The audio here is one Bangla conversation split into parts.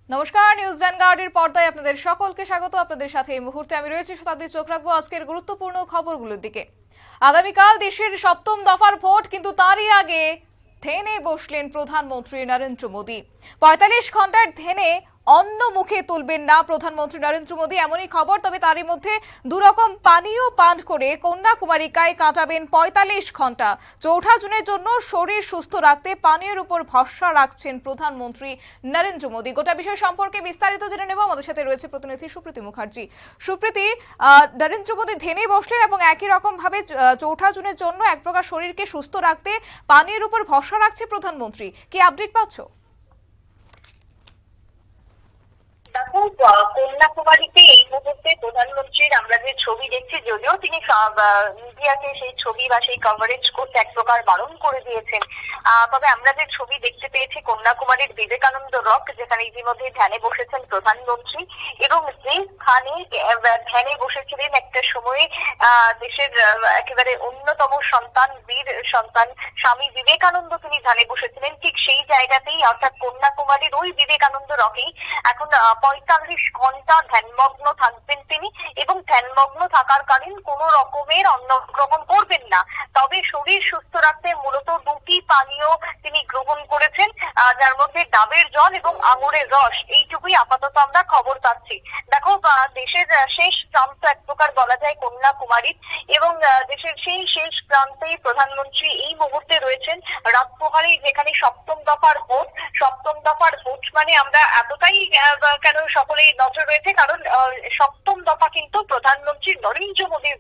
নমস্কার, নিউজ ভ্যানগার্ডের পর্দায় আপনাদের সকলকে স্বাগত। আপনাদের সাথে এই মুহূর্তে আমি রয়েছি শতাব্দী। চোখ রাখবো আজকের গুরুত্বপূর্ণ খবরগুলোর দিকে। আগামীকাল দেশের সপ্তম দফার ভোট, কিন্তু তারই আগে ধ্যানে বসলেন প্রধানমন্ত্রী নরেন্দ্র মোদী। ৪৫ ঘন্টার ধ্যানে অন্ন মুখে তুলবেন না প্রধানমন্ত্রী নরেন্দ্র মোদী, এমনই খবর। তবে তারই মধ্যে দুরকম পানীয় পান করে কন্যাকুমারিকায় কাটাবেন ৪৫ ঘন্টা। ৪ঠা জুনের জন্য শরীর সুস্থ রাখতে পানীয়ের উপর ভরসা রাখছেন প্রধানমন্ত্রী নরেন্দ্র মোদী। গোটা বিষয় সম্পর্কে বিস্তারিত জেনে নেব। আমাদের সাথে রয়েছে প্রতিনিধি সুপ্রীতি মুখার্জি। সুপ্রীতি, নরেন্দ্র মোদী ধ্যানে বসলেন এবং একই রকম ভাবে ৪ঠা জুনের জন্য এক প্রকার শরীরকে সুস্থ রাখতে পানীয়ের উপর ভরসা রাখছে প্রধানমন্ত্রী। কি আপডেট পাচ্ছ? দেখো, কন্যাকুমারীতে এই মুহূর্তে প্রধানমন্ত্রীর আমরা যে ছবি দেখছি, যদিও তিনি মিডিয়াকে সেই ছবি বা সেই কভারেজ করতে এক প্রকার বারণ করে দিয়েছেন, তবে আমরা যে ছবি দেখতে পেয়েছি কন্যাকুমারীর বিবেকানন্দ রক, যেখানে ইতিমধ্যে ধ্যানে বসেছেন প্রধানমন্ত্রী, এবং যে স্থানে ধ্যানে বসেছিলেন একটা সময়ে দেশের একেবারে অন্যতম সন্তান, বীর সন্তান স্বামী বিবেকানন্দ, তিনি ধ্যানে বসেছিলেন, ঠিক সেই জায়গাতেই অর্থাৎ কন্যাকুমারীর ওই বিবেকানন্দ রকেই এখন ৪৫ ঘন্টা ধ্যানমগ্ন থাকবেন তিনি, এবং ধ্যানমগ্ন থাকাকালীন কোন রকমের অন্ন গ্রহণ করবেন না। তবে শরীর সুস্থ রাখতে মূলত দুটি পানীয় তিনি গ্রহণ করেছেন, যার মধ্যে ডাবের জল এবং আঙুরের রস, এইটুকুই আপাতত আমরা খবর পাচ্ছি। দেখো, দেশের শেষ প্রান্ত এক প্রকার বলা যায় কন্যাকুমারীর, এবং দেশের সেই শেষ প্রান্তেই প্রধানমন্ত্রী এই মুহূর্তে রয়েছেন রাত পোহারে, যেখানে সপ্তম দফার ভোট। সপ্তম দফার ভোট মানে আমরা এতটাই কেন সকলেই নজর রয়েছে, কারণ সপ্তম দফা কিন্তু প্রধানমন্ত্রী নরেন্দ্র মোদীর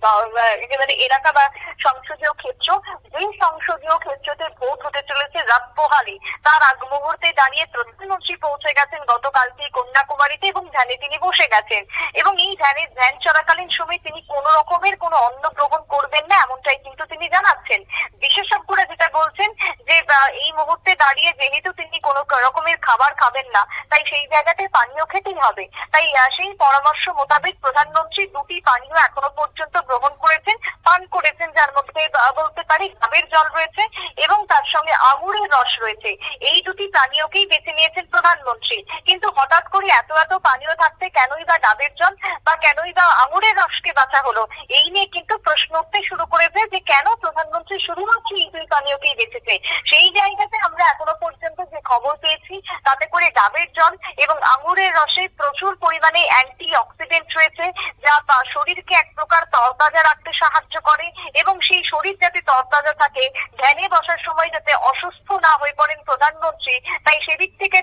একেবারে এলাকা বা সংসদীয় ক্ষেত্র। যেই সংসদীয় ক্ষেত্রতে ভোট হতে চলেছে রাত পোহালে, তার আগ মুহূর্তে দাঁড়িয়ে প্রধানমন্ত্রী পৌঁছে গেছেন গতকালকে কন্যাকুমারীতে, এবং ধ্যানে তিনি বসে গেছেন। এবং এই ধ্যান চলাকালীন সময় তিনি কোন রকমের কোনো অন্ন গ্রহণ করবেন না, এমনটাই কিন্তু তিনি জানাচ্ছেন। বিশেষজ্ঞরা যেটা বলছেন যে এই মুহূর্তে দাঁড়িয়ে যেহেতু তিনি কোনো রকমের খাবার খাবেন না, তাই সেই জায়গাতে পানীয় খেতেই হবে। তাই সেই পরামর্শ মোতাবেক প্রধানমন্ত্রী দুটি পানীয় এখনো পর্যন্ত গ্রহণ করেছেন, পান করেছেন, যার মধ্যে বলতে পারি ডাবের জল রয়েছে এবং তার সঙ্গে আঙুরের রস রয়েছে। এই দুটি পানীয়কেই বেছে নিয়েছেন প্রধানমন্ত্রী। কিন্তু হঠাৎ করে এত এত পানীয় থাকতে কেনই বা ডাবের জল বা কেনই বা আঙুরের রসকে বাঁচা হলো, এই নিয়ে কিন্তু প্রশ্ন উঠতে শুরু করেছে যে কেন প্রধানমন্ত্রী শুধুমাত্র এই দুই পানীয়কেই বেছেছে। সেই জায়গাতে আমরা এখনো পর্যন্ত যে খবর পেয়েছি, তাতে করে ডাবের জল এবং আঙুরের রসে প্রচুর পরিমাণে অ্যান্টি অক্সিডেন্ট রয়েছে, যা শরীরকে এক প্রকার তরতাজা রাখতে সাহায্য করে, এবং সেই শরীর যাতে তরতাজা থাকে, ধ্যানে বসার সময় যাতে অসুস্থ না হয়ে পড়েন প্রধানমন্ত্রী, তাই সেদিক থেকে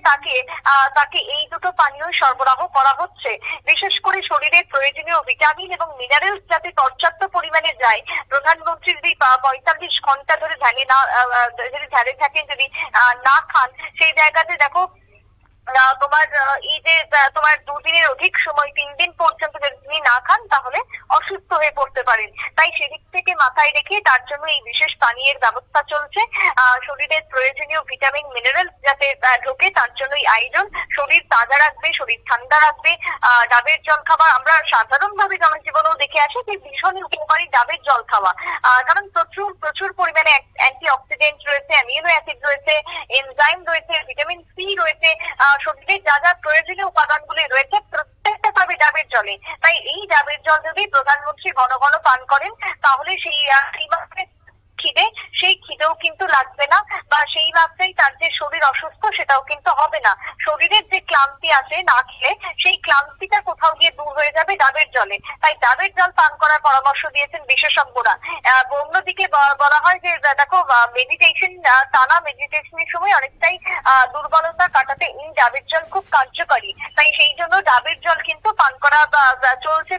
তাকে এই দুটো পানীয় সরবরাহ করা হচ্ছে। বিশেষ করে শরীরের প্রয়োজনীয় ভিটামিন এবং মিনারেলস যাতে পর্যাপ্ত পরিমাণে যায়। প্রধানমন্ত্রী যদি ৪৫ ঘন্টা ধরে যদি ধ্যানে থাকেন, যদি না খান, সেই জায়গাতে দেখো তোমার এই যে তোমার দুদিনের অধিক সময়, ৩ দিন পর্যন্ত যদি তিনি না খান, তাহলে অসুস্থ হয়ে পড়তে পারেন। তাই সেদিক থেকে মাথায় রেখে তার জন্য এই বিশেষ পানীয়ের ব্যবস্থা চলছে। শরীরের প্রয়োজনীয় ভিটামিন মিনারেলস যাতে ঢোকে, তার জন্য এই আয়োজন। শরীর তাজা রাখবে, শরীর ঠান্ডা রাখবে ডাবের জল খাওয়া। আমরা সাধারণভাবে জনজীবনেও দেখে আসি যে ভীষণ উপকারী ডাবের জল খাওয়া, কারণ প্রচুর প্রচুর পরিমাণে অ্যান্টি অক্সিডেন্ট রয়েছে, অ্যামিনো অ্যাসিড রয়েছে, এনজাইম রয়েছে, ভিটামিন সি রয়েছে, শরীরে যা যা প্রয়োজনীয় উপাদানগুলি রয়েছে প্রত্যেকটা পাবে ডাবের জলে। তাই এই ডাবের জল যদি প্রধানমন্ত্রী ঘন ঘন পান করেন, তাহলে সেই খিদেও কিন্তু লাগবে না, বা সেই মাত্রায় তার যে শরীর অসুস্থ সেটাও কিন্তু হবে না। শরীরের যে ক্লান্তি আছে না খেলে, সেই ক্লান্তিটা কোথাও গিয়ে দূর হয়ে যাবে ডাবের জলে। তাই ডাবের জল পান করার পরামর্শ দিয়েছেন বিশেষজ্ঞরা। অন্যদিকে বলা হয় যে দেখো, মেডিটেশন, টানা মেডিটেশনের সময় অনেকটাই দুর্বলতা কাটাতে এই ডাবের জল খুব কার্যকরী। তাই সেই জন্য ডাবের জল কিন্তু পান করা চলছে।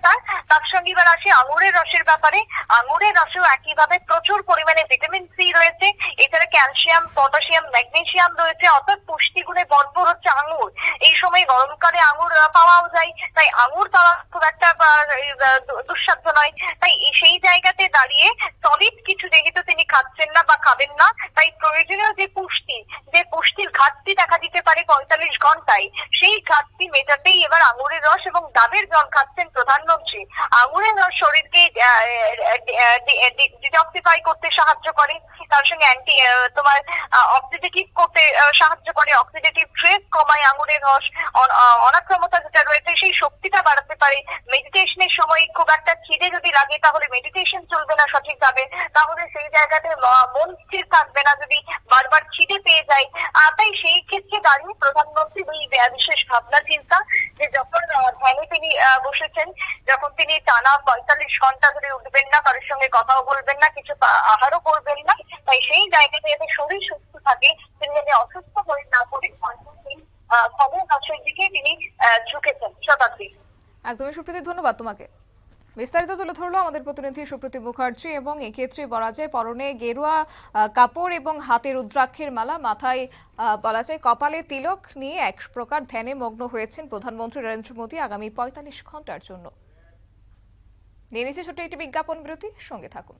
তার সঙ্গে এবার আসে আঙুরের রসের ব্যাপারে। আঙুরের রসেও একইভাবে প্রচুর পরিমাণে ভিটামিন সি রয়েছে, এছাড়া ক্যালসিয়াম, পটাশিয়াম, ম্যাগনেসিয়াম রয়েছে, অর্থাৎ পুষ্টিগুণে ভরপুর হচ্ছে আঙুর। এই সময় গরমকালে আঙুর পাওয়াও যায়, তাই আঙুর পাওয়া খুব একটা দুঃসাধ্য নয়। তাই সেই জায়গাতে দাঁড়িয়ে সলিড কিছু যেহেতু তিনি খাচ্ছেন না বা খাবেন না, তাই প্রয়োজনীয় যে পুষ্টির ঘাটতি দেখা দিতে পারে ৪৫ ঘন্টায়, সেই ঘাটতি মেটাতেই এবার আঙুরের রস এবং ডাবের জল খাচ্ছেন প্রধানমন্ত্রী। আঙুরের রস শরীরকে ডিটক্সিফাই করতে সাহায্য করে, তার সঙ্গে অক্সিডেটিভ করতে সাহায্য করে, অক্সিডেটিভ স্ট্রেস কমায় আঙুরের রস। অনাক্রমতা যেটা রয়েছে সেই শক্তিটা বাড়াতে পারে। মেডিটেশনের সময় খুব একটা খিদে যদি লাগে তাহলে মেডিটেশন চলবে না সঠিকভাবে, তাহলে সেই জায়গাতে মন স্থির থাকবে না যদি বারবার খিদে পেয়ে যায়। তাই সেই ক্ষেত্রে দাঁড়িয়ে প্রধানমন্ত্রীর এই বিশেষ ভাবনা চিন্তা যে যখন ধ্যানে তিনি বসেছেন, যখন তিনি টানা ৪৫ ঘন্টা ধরে উঠবেন না, কারোর সঙ্গে কথাও বলবেন না, কিছু আহারও করবেন না, তাই সেই জায়গাতে যাতে শরীর সুস্থ থাকে, তিনি যাতে অসুস্থ হয়ে না পড়ে ফলের গাছের দিকে তিনি ঝুঁকেছেন। শতাব্দী। একদমই সুপ্রীতি, ধন্যবাদ তোমাকে। বিস্তারিত তুলে ধরলো আমাদের প্রতিনিধি সুপ্রীতি মুখার্জি। এবং এক্ষেত্রে বলা যায় পরনে গেরুয়া কাপড় এবং হাতে রুদ্রাক্ষের মালা, মাথায় বলা যায় কপালে তিলক নিয়ে এক প্রকার ধ্যানে মগ্ন হয়েছেন প্রধানমন্ত্রী নরেন্দ্র মোদী আগামী ৪৫ ঘন্টার জন্য। নিয়ে নিচ্ছে ছোট্ট একটি বিজ্ঞাপন বিরতি, সঙ্গে থাকুন।